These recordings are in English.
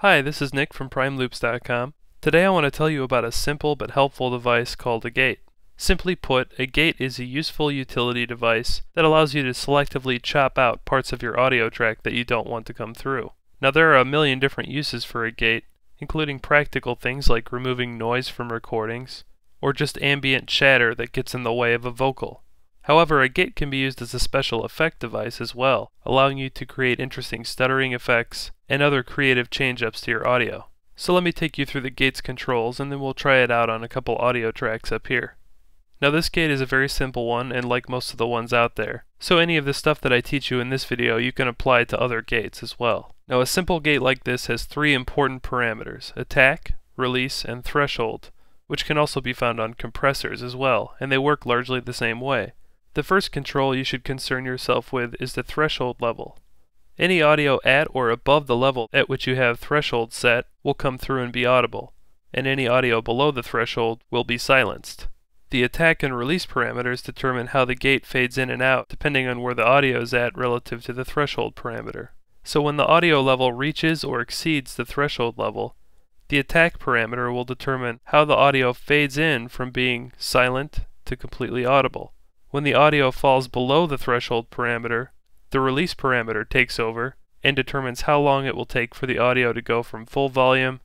Hi, this is Nick from PrimeLoops.com. Today I want to tell you about a simple but helpful device called a gate. Simply put, a gate is a useful utility device that allows you to selectively chop out parts of your audio track that you don't want to come through. Now there are a million different uses for a gate, including practical things like removing noise from recordings, or just ambient chatter that gets in the way of a vocal. However, a gate can be used as a special effect device as well, allowing you to create interesting stuttering effects and other creative change-ups to your audio. So let me take you through the gate's controls and then we'll try it out on a couple audio tracks up here. Now this gate is a very simple one and like most of the ones out there, so any of the stuff that I teach you in this video you can apply to other gates as well. Now a simple gate like this has three important parameters: attack, release, and threshold, which can also be found on compressors as well, and they work largely the same way. The first control you should concern yourself with is the threshold level. Any audio at or above the level at which you have threshold set will come through and be audible, and any audio below the threshold will be silenced. The attack and release parameters determine how the gate fades in and out depending on where the audio is at relative to the threshold parameter. So when the audio level reaches or exceeds the threshold level, the attack parameter will determine how the audio fades in from being silent to completely audible. When the audio falls below the threshold parameter, the release parameter takes over and determines how long it will take for the audio to go from full volume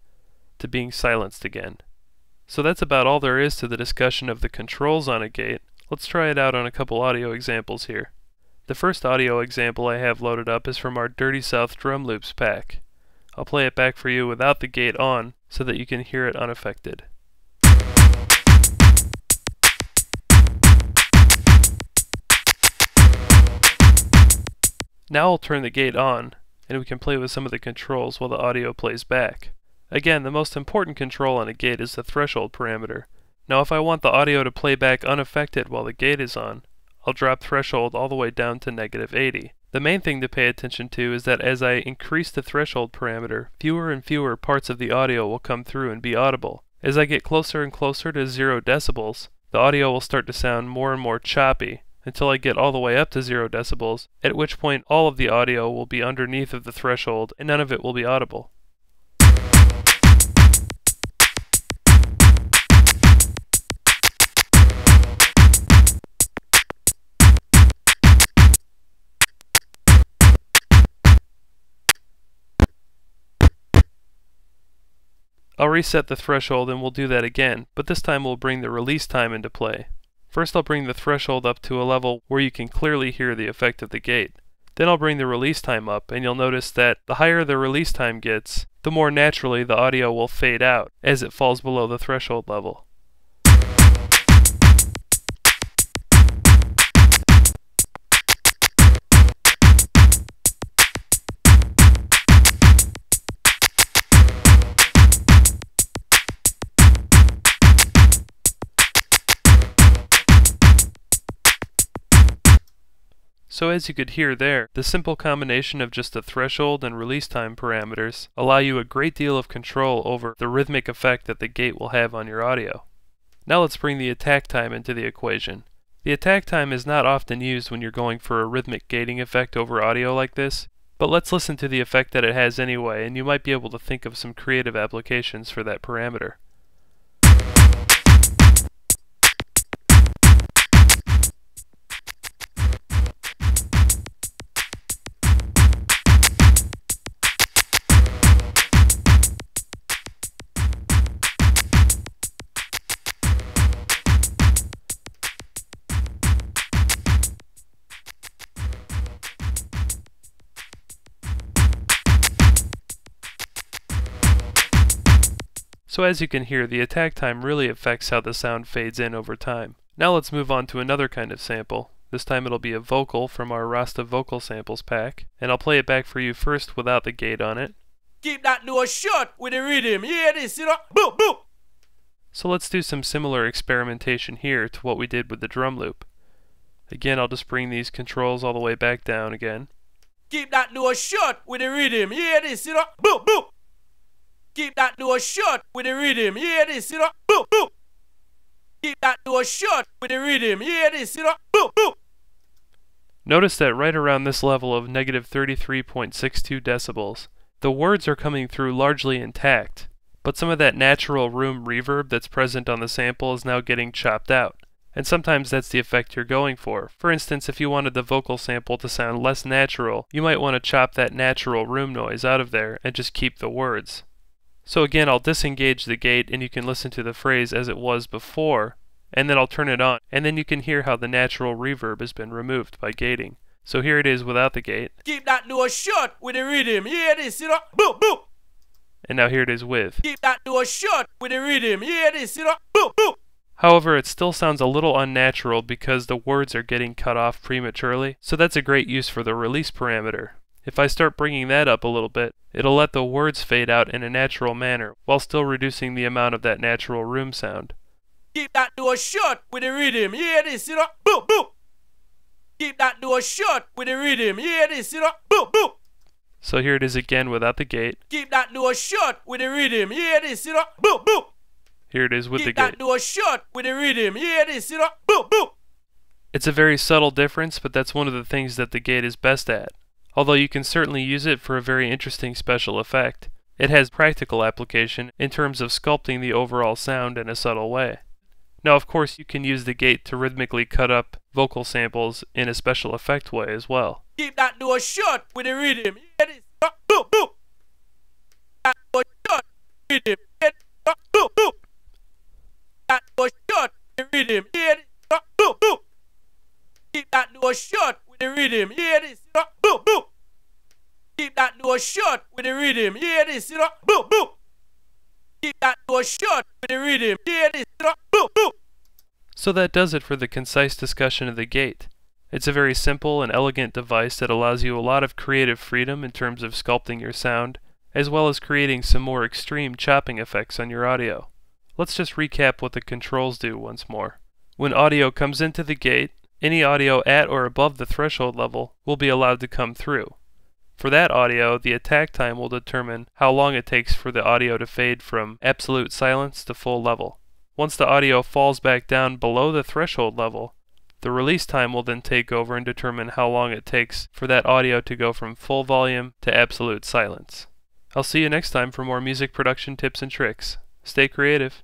to being silenced again. So that's about all there is to the discussion of the controls on a gate. Let's try it out on a couple audio examples here. The first audio example I have loaded up is from our Dirty South drum loops pack. I'll play it back for you without the gate on so that you can hear it unaffected. Now I'll turn the gate on, and we can play with some of the controls while the audio plays back. Again, the most important control on a gate is the threshold parameter. Now if I want the audio to play back unaffected while the gate is on, I'll drop threshold all the way down to -80. The main thing to pay attention to is that as I increase the threshold parameter, fewer and fewer parts of the audio will come through and be audible. As I get closer and closer to 0 decibels, the audio will start to sound more and more choppy, until I get all the way up to 0 decibels, at which point all of the audio will be underneath of the threshold and none of it will be audible. I'll reset the threshold and we'll do that again, but this time we'll bring the release time into play. First I'll bring the threshold up to a level where you can clearly hear the effect of the gate. Then I'll bring the release time up, and you'll notice that the higher the release time gets, the more naturally the audio will fade out as it falls below the threshold level. So as you could hear there, the simple combination of just the threshold and release time parameters allow you a great deal of control over the rhythmic effect that the gate will have on your audio. Now let's bring the attack time into the equation. The attack time is not often used when you're going for a rhythmic gating effect over audio like this, but let's listen to the effect that it has anyway, and you might be able to think of some creative applications for that parameter. So as you can hear, the attack time really affects how the sound fades in over time. Now let's move on to another kind of sample. This time it'll be a vocal from our Rasta Vocal Samples pack, and I'll play it back for you first without the gate on it. Keep that door shut with the rhythm, you hear this, you know? Boom, boom! So let's do some similar experimentation here to what we did with the drum loop. Again, I'll just bring these controls all the way back down again. Keep that door shut with the rhythm, you hear this, you know? Boom, boom! Keep that door shut with the rhythm, you hear this, you know? Boom, boom! Keep that door shut with the rhythm, you hear this, you know? Boom, boom! Notice that right around this level of -33.62 decibels, the words are coming through largely intact, but some of that natural room reverb that's present on the sample is now getting chopped out. And sometimes that's the effect you're going for. For instance, if you wanted the vocal sample to sound less natural, you might want to chop that natural room noise out of there and just keep the words. So again, I'll disengage the gate and you can listen to the phrase as it was before, and then I'll turn it on, and then you can hear how the natural reverb has been removed by gating. So here it is without the gate. Keep that door shut with the rhythm. Hear this, you know? Boom, boom. And now here it is with. Keep that door shut with the rhythm. Hear this, you know? Boom, boom. However, it still sounds a little unnatural because the words are getting cut off prematurely, so that's a great use for the release parameter. If I start bringing that up a little bit, it'll let the words fade out in a natural manner, while still reducing the amount of that natural room sound. Keep that door shut with the rhythm. Hear this, you know? Boom, boom. Keep that door shut with the rhythm. Hear this, you know? Boom, boom. So here it is again without the gate. Keep that door shut with the rhythm. Hear this, you know? Boom, boom. Here it is with the Keep gate. that door shut with the rhythm. Hear this, you know? Boom, boom. It's a very subtle difference, but that's one of the things that the gate is best at. Although you can certainly use it for a very interesting special effect, it has practical application in terms of sculpting the overall sound in a subtle way. Now, of course, you can use the gate to rhythmically cut up vocal samples in a special effect way as well. Keep that door shut with the rhythm. Hear this, you know? Boom, boom. That door shut with the rhythm. Hear this, you know? Boom, boom. That door shut with the rhythm. Hear this, you know? Boom, boom. Keep that door shut with the rhythm. Hear this, you know? Boom, boom. Keep that door shut with the rhythm. Hear this, you know? Boom, boom. Keep that door shut with the rhythm. Hear this, you know? Boom, boom. So that does it for the concise discussion of the gate. It's a very simple and elegant device that allows you a lot of creative freedom in terms of sculpting your sound, as well as creating some more extreme chopping effects on your audio. Let's just recap what the controls do once more. When audio comes into the gate, any audio at or above the threshold level will be allowed to come through. For that audio, the attack time will determine how long it takes for the audio to fade from absolute silence to full level. Once the audio falls back down below the threshold level, the release time will then take over and determine how long it takes for that audio to go from full volume to absolute silence. I'll see you next time for more music production tips and tricks. Stay creative.